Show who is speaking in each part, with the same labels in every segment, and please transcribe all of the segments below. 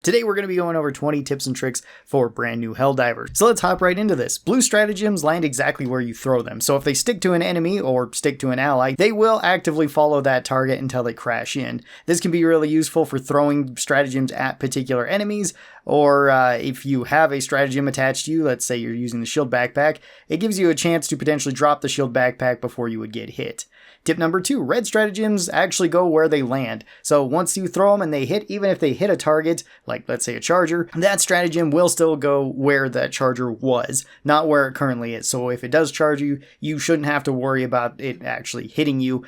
Speaker 1: Today we're going to be going over 20 tips and tricks for brand new Helldivers. So let's hop right into this. Blue stratagems land exactly where you throw them. So if they stick to an enemy or stick to an ally, they will actively follow that target until they crash in. This can be really useful for throwing stratagems at particular enemies, or if you have a stratagem attached to you, let's say you're using the shield backpack, it gives you a chance to potentially drop the shield backpack before you would get hit. Tip number 2, red stratagems actually go where they land. So once you throw them and they hit, even if they hit a target, like let's say a charger, that stratagem will still go where that charger was, not where it currently is. So if it does charge you, you shouldn't have to worry about it actually hitting you,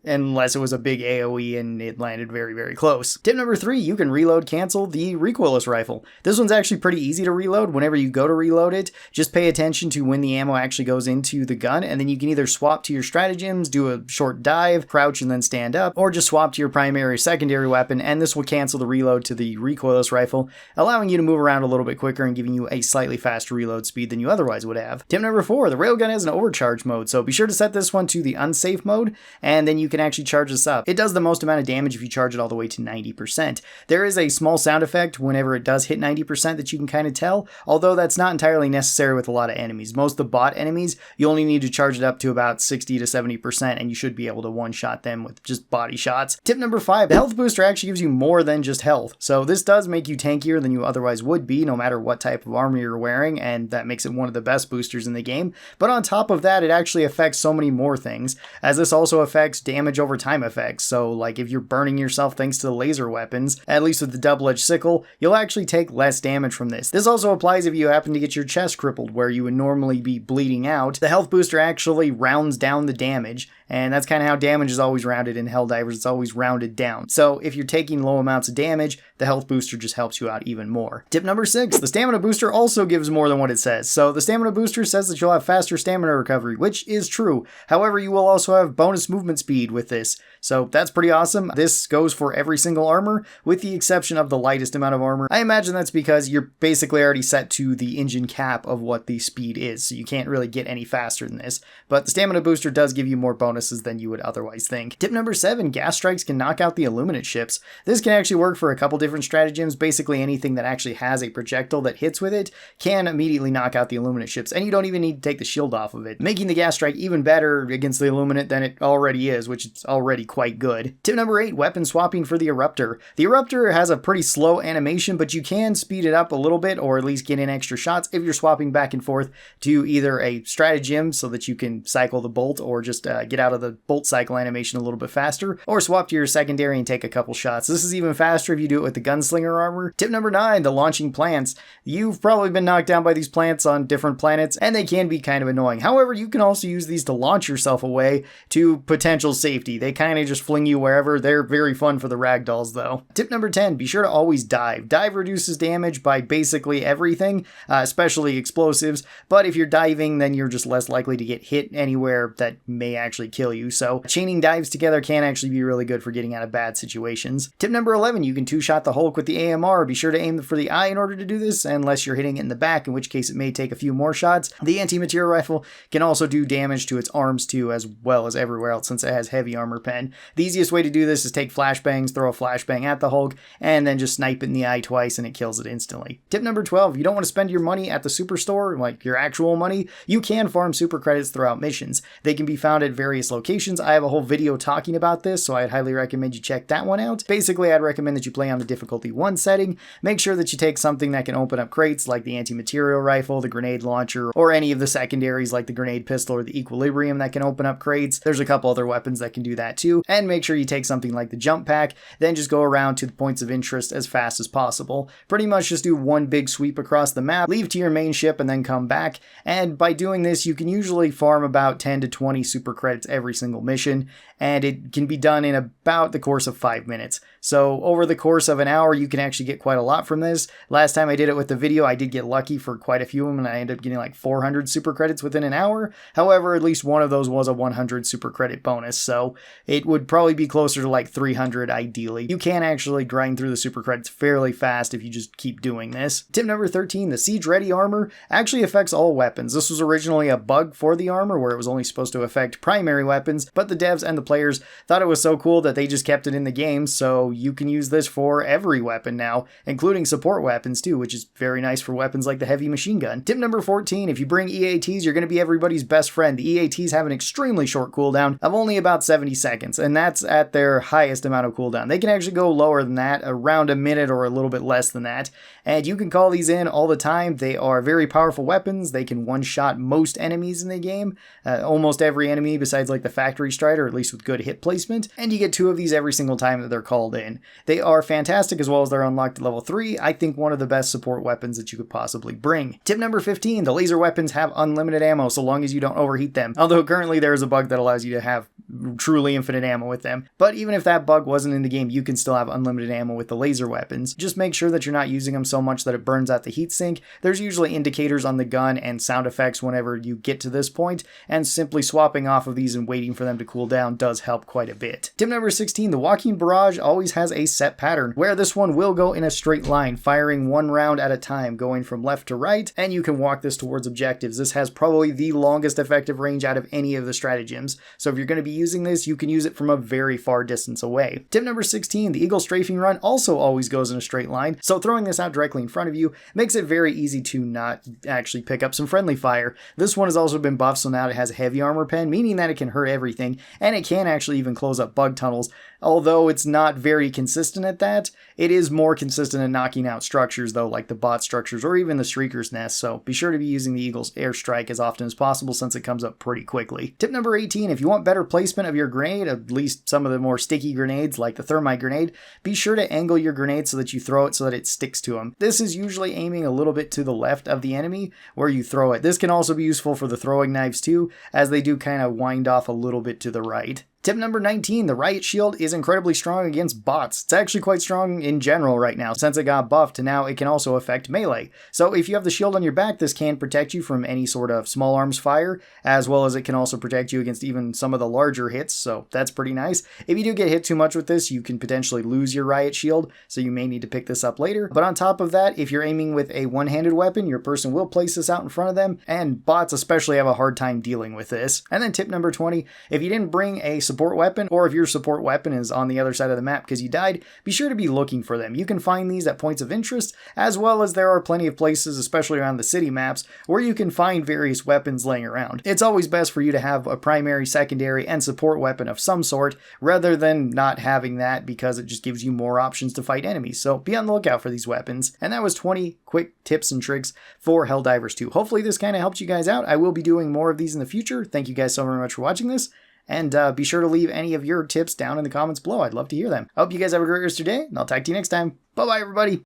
Speaker 1: unless it was a big AoE and it landed very, very close. Tip number 3, you can reload cancel the recoilless rifle. This one's actually pretty easy to reload. Whenever you go to reload it, just pay attention to when the ammo actually goes into the gun, and then you can either swap to your stratagems, do a short dive, crouch and then stand up, or just swap to your primary or secondary weapon, and this will cancel the reload to the recoilless rifle, allowing you to move around a little bit quicker and giving you a slightly faster reload speed than you otherwise would have. Tip number 4, the railgun has an overcharge mode, so be sure to set this one to the unsafe mode, and then you can actually charge this up. It does the most amount of damage if you charge it all the way to 90%. There is a small sound effect whenever it does hit 90% that you can kind of tell, although that's not entirely necessary with a lot of enemies. Most of the bot enemies, you only need to charge it up to about 60 to 70% and you should be able to one-shot them with just body shots. Tip number 5, the health booster actually gives you more than just health. So this does make you tankier than you otherwise would be, no matter what type of armor you're wearing, and that makes it one of the best boosters in the game. But on top of that, it actually affects so many more things, as this also affects damage over time effects. So like if you're burning yourself thanks to the laser weapons, at least with the double-edged sickle, you'll actually take less damage from this. This also applies if you happen to get your chest crippled where you would normally be bleeding out. The health booster actually rounds down the damage, and that's kind of how damage is always rounded in Helldivers. It's always rounded down. So if you're taking low amounts of damage, the health booster just helps you out even more. Tip number 6, the stamina booster also gives more than what it says. So the stamina booster says that you'll have faster stamina recovery, which is true. However, you will also have bonus movement speed with this. So that's pretty awesome. This goes for every single armor, with the exception of the lightest amount of armor. I imagine that's because you're basically already set to the engine cap of what the speed is, so you can't really get any faster than this. But the stamina booster does give you more bonuses than you would otherwise think. Tip number 7, gas strikes can knock out the Illuminate ships. This can actually work for a couple different stratagems. Basically anything that actually has a projectile that hits with it can immediately knock out the Illuminate ships, and you don't even need to take the shield off of it, making the gas strike even better against the Illuminate than it already is, which is already quite good. Tip number 8, weapon swapping for the Eruptor. The Eruptor has a pretty slow animation, but you can speed it up a little bit, or at least get in extra shots if you're swapping back and forth to either a stratagem so that you can cycle the bolt, or just get out of the bolt cycle animation a little bit faster, or swap to your secondary and take a couple shots. This is even faster if you do it with the gunslinger armor. Tip number 9, the launching plants. You've probably been knocked down by these plants on different planets, and they can be kind of annoying. However, you can also use these to launch yourself away to potential safety. They kind of just fling you wherever. They're very fun for the ragdolls though. Tip number 10, be sure to always dive. Dive reduces damage by basically everything, especially explosives, but if you're diving, then you're just less likely to get hit anywhere that may actually kill you. So chaining dives together can actually be really good for getting out of bad situations. Tip number 11, you can two-shot the Hulk with the AMR. Be sure to aim for the eye in order to do this, unless you're hitting it in the back, in which case it may take a few more shots. The anti-material rifle can also do damage to its arms too, as well as everywhere else, since it has heavy armor pen. The easiest way to do this is take flashbangs, throw a flashbang at the Hulk, and then just snipe it in the eye twice and it kills it instantly. Tip number 12, you don't want to spend your money at the superstore, like your actual money. You can farm super credits throughout missions. They can be found at various locations. I have a whole video talking about this, so I'd highly recommend you check that one out. Basically, I'd recommend that you play on the difficulty 1 setting. Make sure that you take something that can open up crates, like the anti-material rifle, the grenade launcher, or any of the secondaries like the grenade pistol or the equilibrium that can open up crates. There's a couple other weapons that can do that too. And make sure you take something like the jump pack, then just go around to the points of interest as fast as possible. Pretty much just do one big sweep across the map, leave to your main ship, and then come back. And by doing this, you can usually farm about 10 to 20 super credits every single mission, and it can be done in about the course of 5 minutes. So over the course of an hour, you can actually get quite a lot from this. Last time I did it with the video, I did get lucky for quite a few of them, and I ended up getting like 400 super credits within an hour. However, at least one of those was a 100 super credit bonus, so it would probably be closer to like 300 ideally. You can actually grind through the super credits fairly fast if you just keep doing this. Tip number 13, the Siege Ready armor actually affects all weapons. This was originally a bug for the armor where it was only supposed to affect primary primary weapons, but the devs and the players thought it was so cool that they just kept it in the game, so you can use this for every weapon now, including support weapons too, which is very nice for weapons like the heavy machine gun. Tip number 14, if you bring EATs, you're going to be everybody's best friend. The EATs have an extremely short cooldown of only about 70 seconds, and that's at their highest amount of cooldown. They can actually go lower than that, around a minute or a little bit less than that, and you can call these in all the time. They are very powerful weapons. They can one-shot most enemies in the game, almost every enemy besides like the factory strider, at least with good hit placement, and you get 2 of these every single time that they're called in. They are fantastic as well as they're unlocked at level 3. I think one of the best support weapons that you could possibly bring. Tip number 15, the laser weapons have unlimited ammo so long as you don't overheat them, although currently there is a bug that allows you to have truly infinite ammo with them. But even if that bug wasn't in the game, you can still have unlimited ammo with the laser weapons. Just make sure that you're not using them so much that it burns out the heatsink. There's usually indicators on the gun and sound effects whenever you get to this point, and simply swapping off of these and waiting for them to cool down does help quite a bit. Tip number 16, the walking barrage always has a set pattern, where this one will go in a straight line, firing 1 round at a time, going from left to right, and you can walk this towards objectives. This has probably the longest effective range out of any of the stratagems, so if you're going to be using this, you can use it from a very far distance away. Tip number 16, the Eagle Strafing run also always goes in a straight line, so throwing this out directly in front of you makes it very easy to not actually pick up some friendly fire. This one has also been buffed, so now it has a heavy armor pen, meaning that it can hurt everything, and it can actually even close up bug tunnels. Although it's not very consistent at that, it is more consistent in knocking out structures though, like the bot structures or even the Streaker's Nest, so be sure to be using the Eagle's Airstrike as often as possible since it comes up pretty quickly. Tip number 18, if you want better placement of your grenade, at least some of the more sticky grenades like the thermite grenade, be sure to angle your grenade so that you throw it so that it sticks to them. This is usually aiming a little bit to the left of the enemy where you throw it. This can also be useful for the throwing knives too, as they do kind of wind off a little bit to the right. Tip number 19, the Riot Shield is incredibly strong against bots. It's actually quite strong in general right now. Since it got buffed, now it can also affect melee. So if you have the shield on your back, this can protect you from any sort of small arms fire, as well as it can also protect you against even some of the larger hits, so that's pretty nice. If you do get hit too much with this, you can potentially lose your Riot Shield, so you may need to pick this up later. But on top of that, if you're aiming with a one-handed weapon, your person will place this out in front of them, and bots especially have a hard time dealing with this. And then tip number 20, if you didn't bring a support weapon, or if your support weapon is on the other side of the map because you died, be sure to be looking for them. You can find these at points of interest, as well as there are plenty of places, especially around the city maps, where you can find various weapons laying around. It's always best for you to have a primary, secondary, and support weapon of some sort, rather than not having that, because it just gives you more options to fight enemies. So be on the lookout for these weapons. And that was 20 quick tips and tricks for Helldivers 2. Hopefully this kind of helped you guys out. I will be doing more of these in the future. Thank you guys so very much for watching this. And be sure to leave any of your tips down in the comments below. I'd love to hear them. I hope you guys have a great rest of your day, and I'll talk to you next time. Bye-bye, everybody.